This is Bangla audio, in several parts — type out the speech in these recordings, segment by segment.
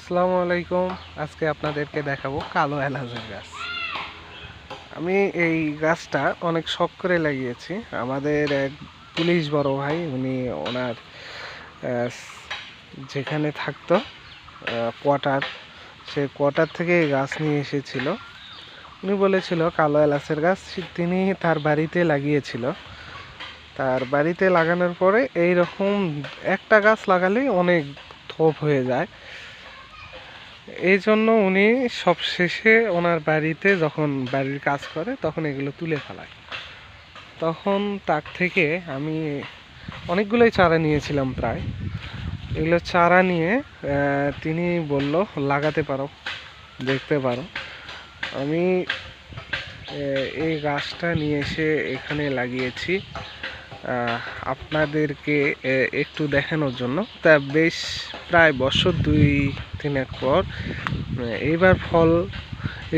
আসসালামু আলাইকুম। আজকে আপনাদেরকে দেখাবো কালো এলাচের গাছ। আমি এই গাছটা অনেক শখ করে লাগিয়েছি। আমাদের এক পুলিশ বড় ভাই, উনি ওনার যেখানে থাকতো কোয়ার্টার, সে কোয়ার্টার থেকে এই গাছ নিয়ে এসেছিল। উনি বলেছিল কালো এলাচের গাছ তিনি তার বাড়িতে লাগিয়েছিল। তার বাড়িতে লাগানোর পরে এই রকম একটা গাছ লাগালেই অনেক থোপ হয়ে যায়। এই জন্য উনি সবশেষে ওনার বাড়িতে যখন বাড়ির কাজ করে তখন এগুলো তুলে ফেলায়। তখন তার থেকে আমি অনেকগুলোই চারা নিয়েছিলাম প্রায়। এগুলো চারা নিয়ে তিনি বলল লাগাতে পারো, দেখতে পারো। আমি এই গাছটা নিয়ে এসে এখানে লাগিয়েছি আপনাদেরকে একটু দেখানোর জন্য। তা বেশ প্রায় বছর 2-3 পর এইবার ফল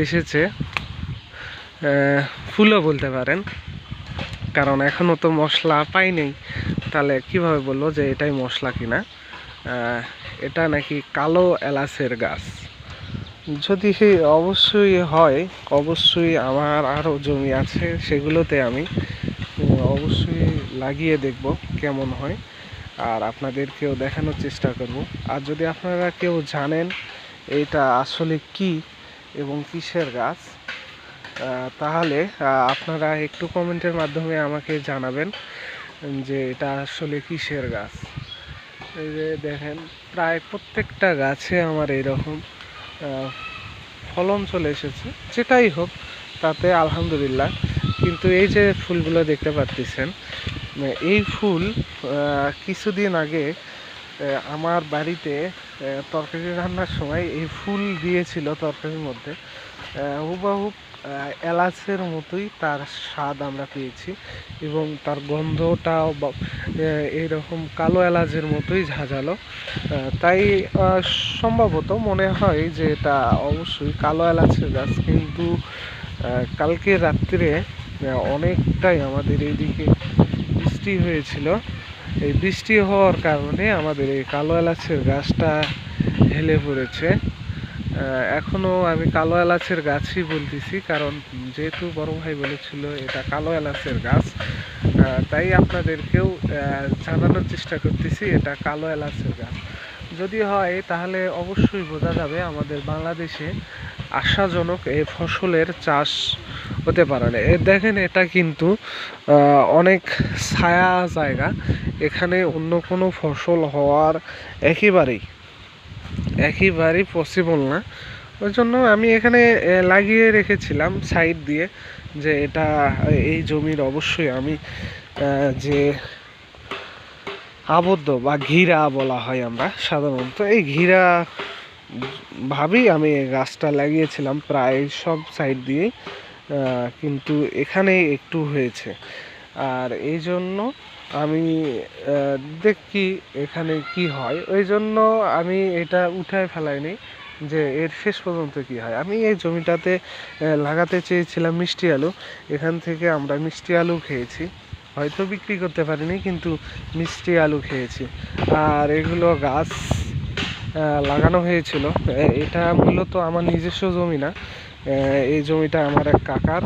এসেছে, ফুলও বলতে পারেন, কারণ এখনও তো মশলা পাই নেই। তাহলে কিভাবে বলবো যে এটাই মশলা কিনা? এটা নাকি কালো এলাচের গাছ। যদি অবশ্যই হয়, অবশ্যই আমার আরও জমি আছে, সেগুলোতে আমি অবশ্যই লাগিয়ে দেখব কেমন হয়, আর আপনাদেরকেও দেখানোর চেষ্টা করব। আর যদি আপনারা কেউ জানেন এটা আসলে কি এবং কিসের গাছ, তাহলে আপনারা একটু কমেন্টের মাধ্যমে আমাকে জানাবেন যে এটা আসলে কিসের গাছ। এই যে দেখেন, প্রায় প্রত্যেকটা গাছে আমার এইরকম ফলন চলে এসেছে। যেটাই হোক তাতে আলহামদুলিল্লাহ। কিন্তু এই যে ফুলগুলো দেখতে পাচ্ছেন, এই ফুল কিছুদিন আগে আমার বাড়িতে তরকারি রান্নার সময় এই ফুল দিয়েছিল তরকারির মধ্যে। হুবহু এলাচের মতোই তার স্বাদ আমরা পেয়েছি এবং তার গন্ধটাও এইরকম কালো এলাচের মতোই ঝাঁঝালো। তাই সম্ভবত মনে হয় যে এটা অবশ্যই কালো এলাচের গাছ। কিন্তু কালকে রাত্রে অনেকটাই আমাদের এইদিকে বৃষ্টি হয়েছিল। এই বৃষ্টি হওয়ার কারণে আমাদের এই কালো এলাচের গাছটা হেলে পড়েছে। এখনও আমি কালো এলাচের গাছই বলতেছি, কারণ যেহেতু বড় ভাই বলেছিল এটা কালো এলাচের গাছ, তাই আপনাদেরকেও জানানোর চেষ্টা করতেছি এটা কালো এলাচের গাছ। যদি হয় তাহলে অবশ্যই বোঝা যাবে আমাদের বাংলাদেশে আশাজনক এই ফসলের চাষ হতে পারে না। দেখেন, এটা কিন্তু অনেক ছায়া জায়গা, এখানে অন্য কোনো ফসল হওয়ার একেবারেই পসিবল না। ওই জন্য আমি এখানে লাগিয়ে রেখেছিলাম সাইড দিয়ে, যে এটা এই জমির অবশ্যই আমি যে আবদ্ধ বা ঘিরা বলা হয় আমরা সাধারণত, এই ঘিরা ভাবেই আমি গাছটা লাগিয়েছিলাম প্রায় সব সাইড দিয়েই। কিন্তু এখানে একটু হয়েছে, আর এই জন্য আমি দেখি এখানে কি হয়। ওই জন্য আমি এটা উঠায় ফেলাইনি যে এর শেষ পর্যন্ত কি হয়। আমি এই জমিটাতে লাগাতে চেয়েছিলাম মিষ্টি আলু। এখান থেকে আমরা মিষ্টি আলু খেয়েছি, হয়তো বিক্রি করতে পারিনি, কিন্তু মিষ্টি আলু খেয়েছি। আর এগুলো গাছ লাগানো হয়েছিল, এটা মূলত আমার নিজস্ব জমি না, এই জমিটা আমার এক কাকার।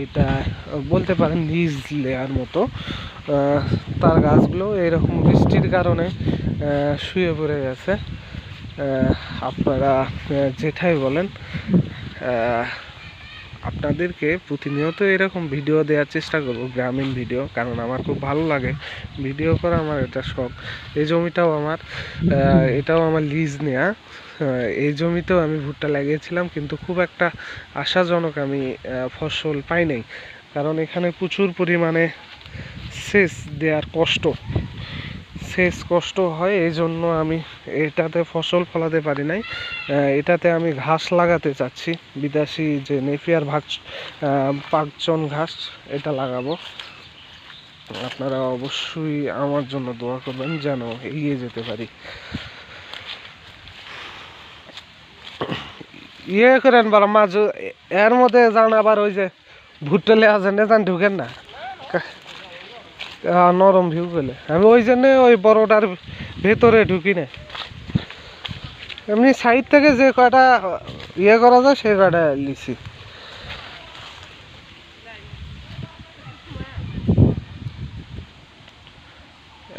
এটা বলতে পারেন লিজ লেয়ার মতো। তার গাছগুলো এরকম বৃষ্টির কারণে শুয়ে পড়ে গেছে। আপনারা যেটাই বলেন, আপনাদেরকে প্রতিনিয়ত এরকম ভিডিও দেওয়ার চেষ্টা করব, গ্রামীণ ভিডিও, কারণ আমার খুব ভালো লাগে ভিডিও করা, আমার এটা শখ। এই জমিটাও আমার, এটাও আমার লিজ নেয়া। এই জমিতেও আমি ভুট্টা লাগিয়েছিলাম, কিন্তু খুব একটা আশাজনক আমি ফসল পাই নাই, কারণ এখানে প্রচুর পরিমাণে সেচ দেওয়ার কষ্ট হয়। এই জন্য আমি এটাতে ফসল ফলাতে পারি নাই। এটাতে আমি ঘাস লাগাতে চাচ্ছি, বিদেশি যে নেপিয়ার পাকচন ঘাস, এটা লাগাবো। আপনারা অবশ্যই আমার জন্য দোয়া করবেন যেন এগিয়ে যেতে পারি। ইয়ে করেন বড় মাছ, এর মধ্যে যান আবার ওই যে ভুট্টা লেয়া যান ঢুকেন না, নরম ভিউ পেলে। আমি ওই জন্যে ওই বড়টার ভেতরে ঢুকি না। এমনি সাইড থেকে যে কয়টা ইয়ে করা যায় সেই কয়টা লিছি।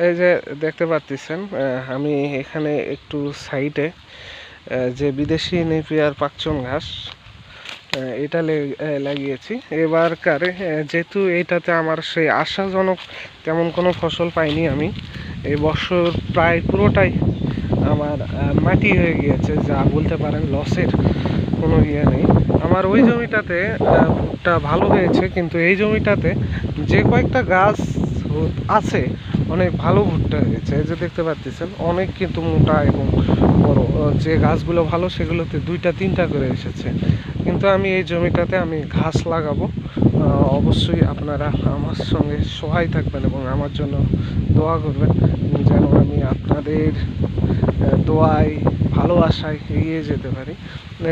এই যে দেখতে পাচ্ছেন আমি এখানে একটু সাইডে যে বিদেশি নেপিয়ার পাকচন ঘাস এটা লাগিয়েছি এবারকারে। যেহেতু এইটাতে আমার সেই আশাজনক তেমন কোনো ফসল পাইনি আমি, এই বছর প্রায় পুরোটাই আমার মাটি হয়ে গিয়েছে, যা বলতে পারেন লসের কোনো ইয়ে নেই। আমার ওই জমিটাতে ভুট্টা ভালো হয়েছে, কিন্তু এই জমিটাতে যে কয়েকটা গাছ আছে অনেক ভালো ভুট্টা হয়েছে। এই যে দেখতে পাচ্ছেন অনেক কিন্তু মোটা এবং বড়, যে গাছগুলো ভালো সেগুলোতে 2-3টা করে এসেছে। কিন্তু আমি এই জমিটাতে আমি ঘাস লাগাবো। অবশ্যই আপনারা আমার সঙ্গে সহায় থাকবেন এবং আমার জন্য দোয়া করবেন যেন আমি আপনাদের দোয়ায় ভালোবাসায় এগিয়ে যেতে পারি।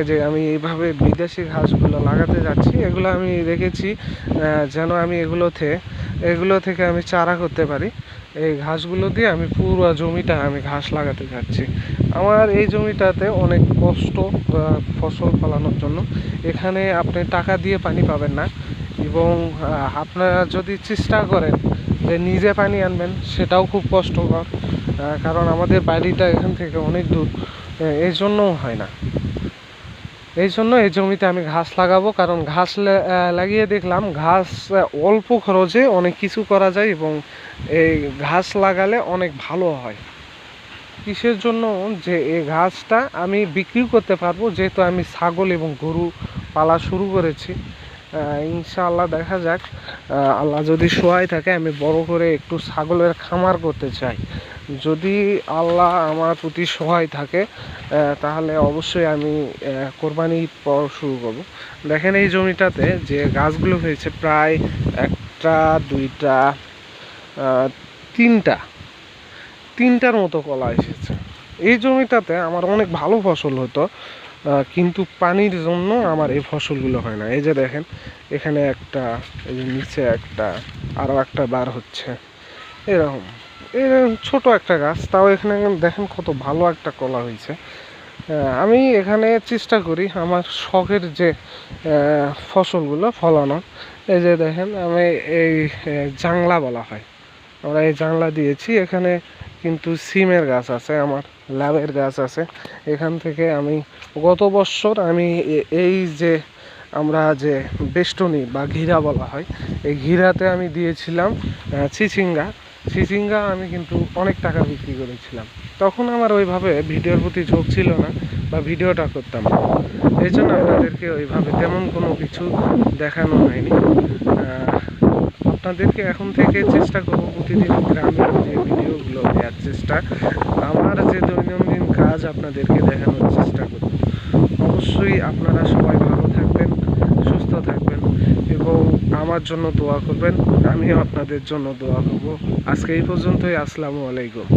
যে আমি এইভাবে বিদেশি ঘাসগুলো লাগাতে যাচ্ছি, এগুলো আমি রেখেছি যেন আমি এগুলো থেকে আমি চারা করতে পারি। এই ঘাসগুলো দিয়ে আমি পুরো জমিটা আমি ঘাস লাগাতে যাচ্ছি। আমার এই জমিটাতে অনেক কষ্ট ফসল ফলানোর জন্য। এখানে আপনি টাকা দিয়ে পানি পাবেন না, এবং আপনারা যদি চেষ্টা করেন যে নিজে পানি আনবেন সেটাও খুব কষ্টকর, কারণ আমাদের বাড়িটা এখান থেকে অনেক দূর, এই জন্যও হয় না। এই জন্য এই জমিতে আমি ঘাস লাগাবো, কারণ ঘাস লাগিয়ে দেখলাম ঘাস অল্প খরচে অনেক কিছু করা যায় এবং এই ঘাস লাগালে অনেক ভালো হয়। কিসের জন্য? যে এই ঘাসটা আমি বিক্রিও করতে পারবো, যেহেতু আমি ছাগল এবং গরু পালা শুরু করেছি। ইনশাআল্লাহ দেখা যাক, আল্লাহ যদি সহায় থাকে আমি বড় করে একটু ছাগলের খামার করতে চাই। যদি আল্লাহ আমার প্রতি সহায় থাকে তাহলে অবশ্যই আমি কোরবানি পর শুরু করব। দেখেন এই জমিটাতে যে গাছগুলো হয়েছে প্রায় 1টা 2টা 3টার মতো কলা এসেছে। এই জমিটাতে আমার অনেক ভালো ফসল হতো, কিন্তু পানির জন্য আমার এই ফসলগুলো হয় না। এই যে দেখেন এখানে একটা, এই যে নিচে একটা, আরও একটা বার হচ্ছে, এরকম ছোট একটা গাছ, তাও এখানে দেখেন কত ভালো একটা কলা হয়েছে। আমি এখানে চেষ্টা করি আমার শখের যে ফসলগুলো ফলানো। এই যে দেখেন আমি এই জাংলা বলা হয়, আমরা এই জাংলা দিয়েছি। এখানে কিন্তু সিমের গাছ আছে, আমার লাউয়ের গাছ আছে। এখান থেকে আমি গত বছর আমি এই যে আমরা যে বেষ্টনী বা ঘিরা বলা হয়, এই ঘিরাতে আমি দিয়েছিলাম চিচিঙ্গা আমি কিন্তু অনেক টাকা বিক্রি করেছিলাম। তখন আমার ওইভাবে ভিডিওর প্রতি ঝোঁক ছিল না বা ভিডিওটা করতাম না, এই জন্য আপনাদেরকে ওইভাবে তেমন কোনো কিছু দেখানো হয়নি। আপনাদেরকে এখন থেকে চেষ্টা করবো প্রতিদিন গ্রামের যে ভিডিওগুলো দেওয়ার চেষ্টা, আমার যে দৈনন্দিন কাজ আপনাদেরকে দেখানোর চেষ্টা করব। অবশ্যই আপনারা সবাই ভালো থাকবেন, সুস্থ থাকবেন এবং আমার জন্য দোয়া করবেন। আমিও আপনাদের জন্য দোয়া করব। আজকে এই পর্যন্তই। আসসালামু আলাইকুম।